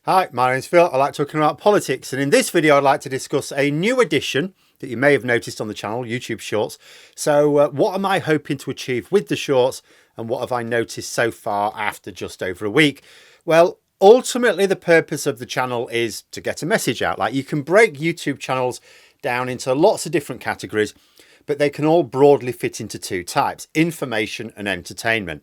Hi, my name's Phil. I like talking about politics, and in this video I'd like to discuss a new addition that you may have noticed on the channel, YouTube Shorts. So what am I hoping to achieve with the Shorts, and what have I noticed so far after just over a week? Well, ultimately the purpose of the channel is to get a message out. Like, you can break YouTube channels down into lots of different categories, but they can all broadly fit into two types: information and entertainment.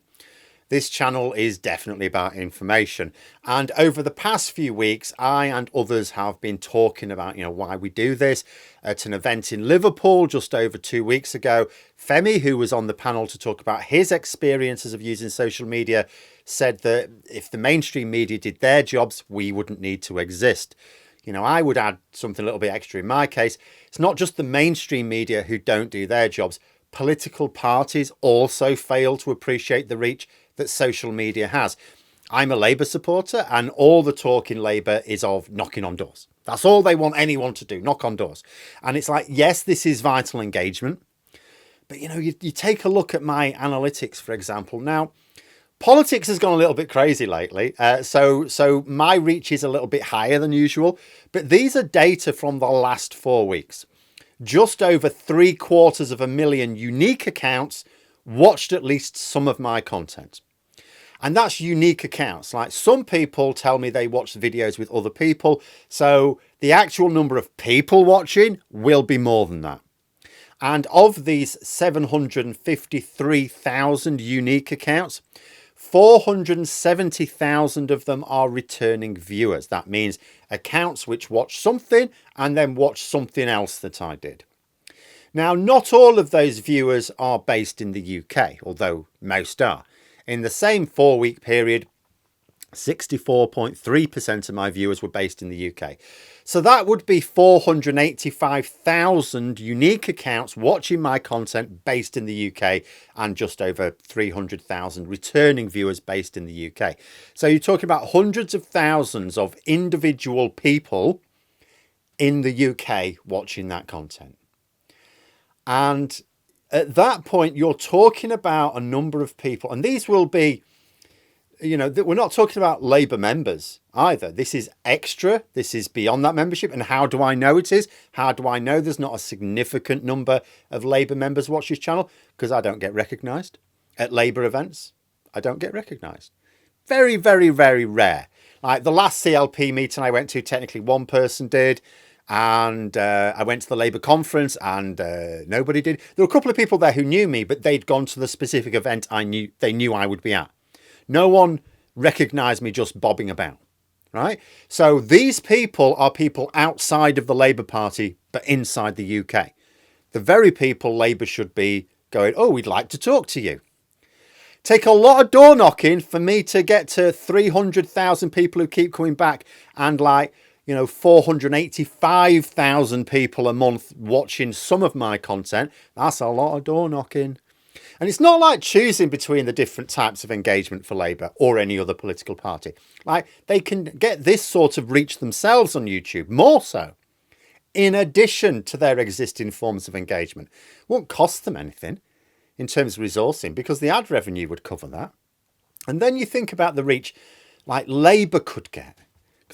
This channel is definitely about information. And over the past few weeks, I and others have been talking about, why we do this. At an event in Liverpool just over 2 weeks ago, Femi, who was on the panel to talk about his experiences of using social media, said that if the mainstream media did their jobs, we wouldn't need to exist. I would add something a little bit extra in my case. It's not just the mainstream media who don't do their jobs. Political parties also fail to appreciate the reach that social media has. I'm a Labour supporter, and all the talk in Labour is of knocking on doors. That's all they want anyone to do, knock on doors. And it's like, yes, this is vital engagement. But, you take a look at my analytics, for example. Now, politics has gone a little bit crazy lately. So my reach is a little bit higher than usual. But these are data from the last 4 weeks. Just over 750,000 unique accounts watched at least some of my content. And that's unique accounts. Like, some people tell me they watch videos with other people, so the actual number of people watching will be more than that. And of these 753,000 unique accounts, 470,000 of them are returning viewers. That means accounts which watch something and then watch something else that I did. Now, not all of those viewers are based in the UK, although most are. In the same 4-week period, 64.3% of my viewers were based in the UK. So that would be 485,000 unique accounts watching my content based in the UK, and just over 300,000 returning viewers based in the UK. So you're talking about hundreds of thousands of individual people in the UK watching that content. And at that point, you're talking about a number of people, and these will be, we're not talking about Labour members either. This is extra. This is beyond that membership. And how do I know it is? How do I know there's not a significant number of Labour members watch this channel? Because I don't get recognised at Labour events. I don't get recognised. Very, very, very rare. Like the last CLP meeting I went to, technically one person did. And I went to the Labour conference, and nobody did. There were a couple of people there who knew me, but they'd gone to the specific event they knew I would be at. No one recognised me just bobbing about, right? So these people are people outside of the Labour Party, but inside the UK. The very people Labour should be going, oh, we'd like to talk to you. Take a lot of door knocking for me to get to 300,000 people who keep coming back, and 485,000 people a month watching some of my content. That's a lot of door knocking. And it's not like choosing between the different types of engagement for Labour or any other political party. Like, they can get this sort of reach themselves on YouTube, more so, in addition to their existing forms of engagement. It won't cost them anything in terms of resourcing, because the ad revenue would cover that. And then you think about the reach like Labour could get.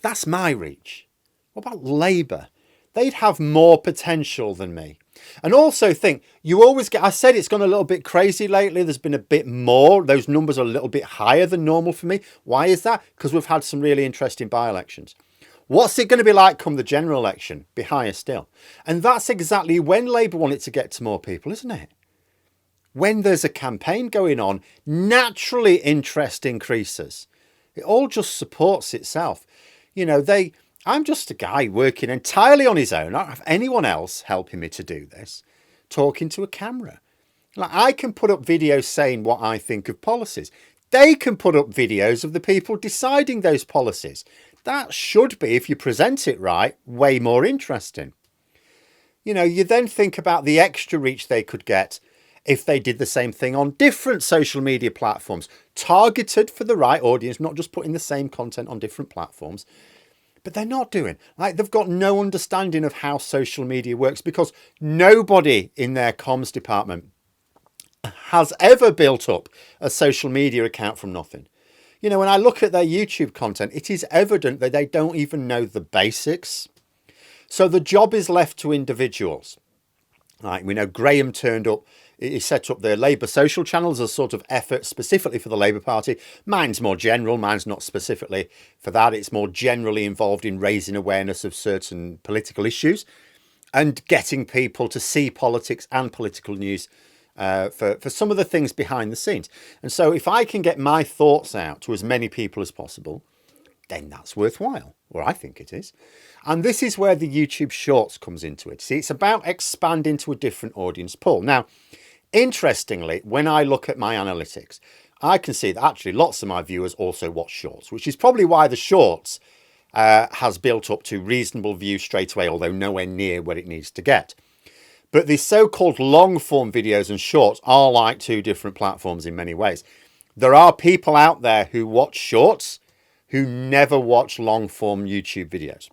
That's my reach. What about Labour? They'd have more potential than me. And also think, you always get, I said it's gone a little bit crazy lately. There's been a bit more. Those numbers are a little bit higher than normal for me. Why is that? Because we've had some really interesting by-elections. What's it going to be like come the general election? Be higher still. And that's exactly when Labour want it to get to more people, isn't it? When there's a campaign going on, naturally interest increases. It all just supports itself. I'm just a guy working entirely on his own. I don't have anyone else helping me to do this, talking to a camera. Like, I can put up videos saying what I think of policies. They can put up videos of the people deciding those policies. That should be, if you present it right, way more interesting. You then think about the extra reach they could get if they did the same thing on different social media platforms, targeted for the right audience, not just putting the same content on different platforms. But they're not doing. Like, they've got no understanding of how social media works, because nobody in their comms department has ever built up a social media account from nothing. You know, when I look at their YouTube content, it is evident that they don't even know the basics. So the job is left to individuals. Like we know Graham turned up, he set up the Labour social channels as a sort of effort specifically for the Labour Party. Mine's more general, mine's not specifically for that. It's more generally involved in raising awareness of certain political issues and getting people to see politics and political news for some of the things behind the scenes. And so if I can get my thoughts out to as many people as possible, then that's worthwhile, or I think it is. And this is where the YouTube Shorts comes into it. See, it's about expanding to a different audience pool. Now, interestingly, when I look at my analytics, I can see that actually lots of my viewers also watch Shorts, which is probably why the Shorts has built up to reasonable views straight away, although nowhere near where it needs to get. But the so-called long-form videos and Shorts are like two different platforms in many ways. There are people out there who watch Shorts who never watch long-form YouTube videos.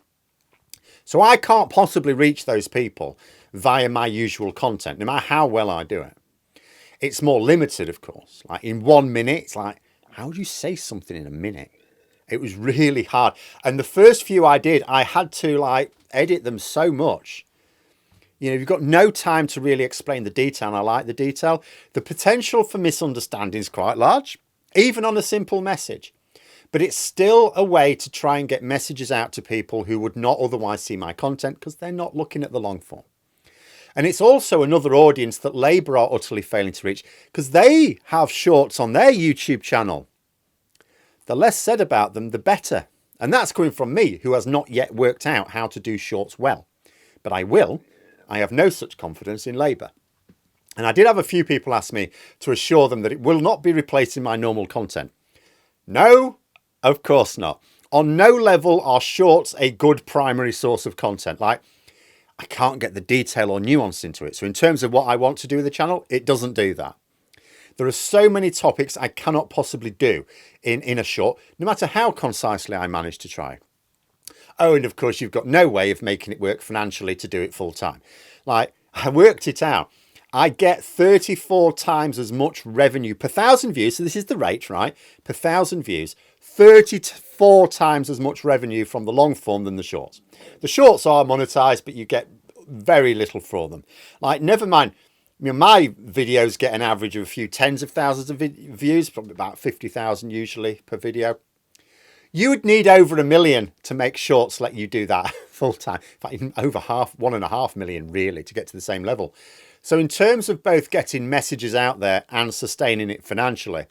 So I can't possibly reach those people via my usual content, no matter how well I do it. It's more limited, of course. Like in 1 minute, it's like, how do you say something in a minute? It was really hard. And the first few I did, I had to like edit them so much. You know, you've got no time to really explain the detail, and I like the detail. The potential for misunderstanding is quite large, even on a simple message. But it's still a way to try and get messages out to people who would not otherwise see my content because they're not looking at the long form. And it's also another audience that Labour are utterly failing to reach because they have Shorts on their YouTube channel. The less said about them, the better. And that's coming from me, who has not yet worked out how to do Shorts well. But I will. I have no such confidence in Labour. And I did have a few people ask me to assure them that it will not be replacing my normal content. No, of course not. On no level are Shorts a good primary source of content. Like, I can't get the detail or nuance into it. So in terms of what I want to do with the channel, it doesn't do that. There are so many topics I cannot possibly do in a short, no matter how concisely I manage to try. Oh, and of course, you've got no way of making it work financially to do it full time. Like, I worked it out. I get 34 times as much revenue per 1,000 views. So this is the rate, right? Per 1,000 views, 34 times as much revenue from the long form than the Shorts. The Shorts are monetized, but you get very little for them. Like, never mind. I mean, my videos get an average of a few tens of thousands of views, probably about 50,000 usually per video. You would need over 1 million to make Shorts let you do that full time. In fact, over 1.5 million really to get to the same level. So in terms of both getting messages out there and sustaining it financially,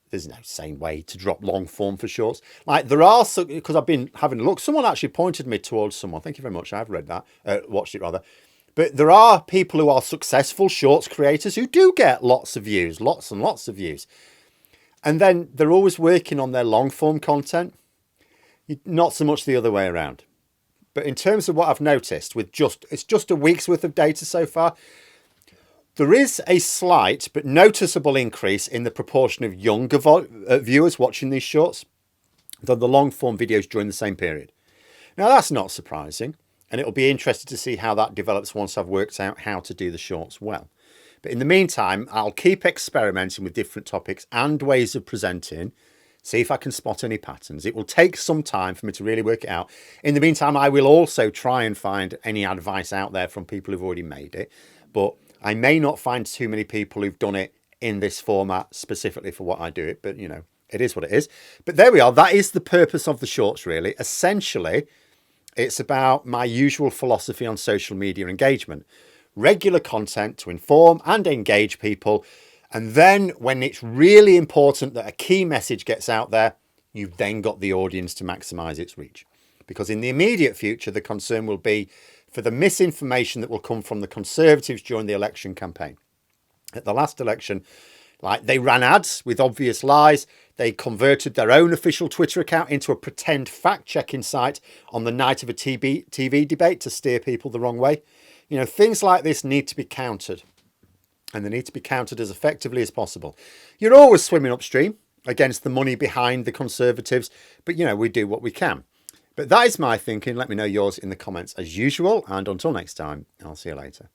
there's no same way to drop long form for Shorts. Like there are, because I've been having a look, someone actually pointed me towards someone. Thank you very much. I've read that, watched it rather. But there are people who are successful Shorts creators who do get lots of views, lots and lots of views. And then they're always working on their long form content. Not so much the other way around. But in terms of what I've noticed with it's just a week's worth of data so far, there is a slight but noticeable increase in the proportion of younger viewers watching these Shorts than the long form videos during the same period. Now that's not surprising, and it'll be interesting to see how that develops once I've worked out how to do the Shorts well. But in the meantime, I'll keep experimenting with different topics and ways of presenting, see if I can spot any patterns. It will take some time for me to really work it out. In the meantime, I will also try and find any advice out there from people who've already made it, but I may not find too many people who've done it in this format specifically for what I do it, but you know, it is what it is. But there we are. That is the purpose of the Shorts, really. Essentially, it's about my usual philosophy on social media engagement. Regular content to inform and engage people. And then when it's really important that a key message gets out there, you've then got the audience to maximize its reach. Because in the immediate future, the concern will be for the misinformation that will come from the Conservatives during the election campaign. At the last election, like they ran ads with obvious lies. They converted their own official Twitter account into a pretend fact-checking site on the night of a TV debate to steer people the wrong way. You know, things like this need to be countered. And they need to be countered as effectively as possible. You're always swimming upstream against the money behind the Conservatives. But, you know, we do what we can. But that is my thinking. Let me know yours in the comments as usual. And until next time, I'll see you later.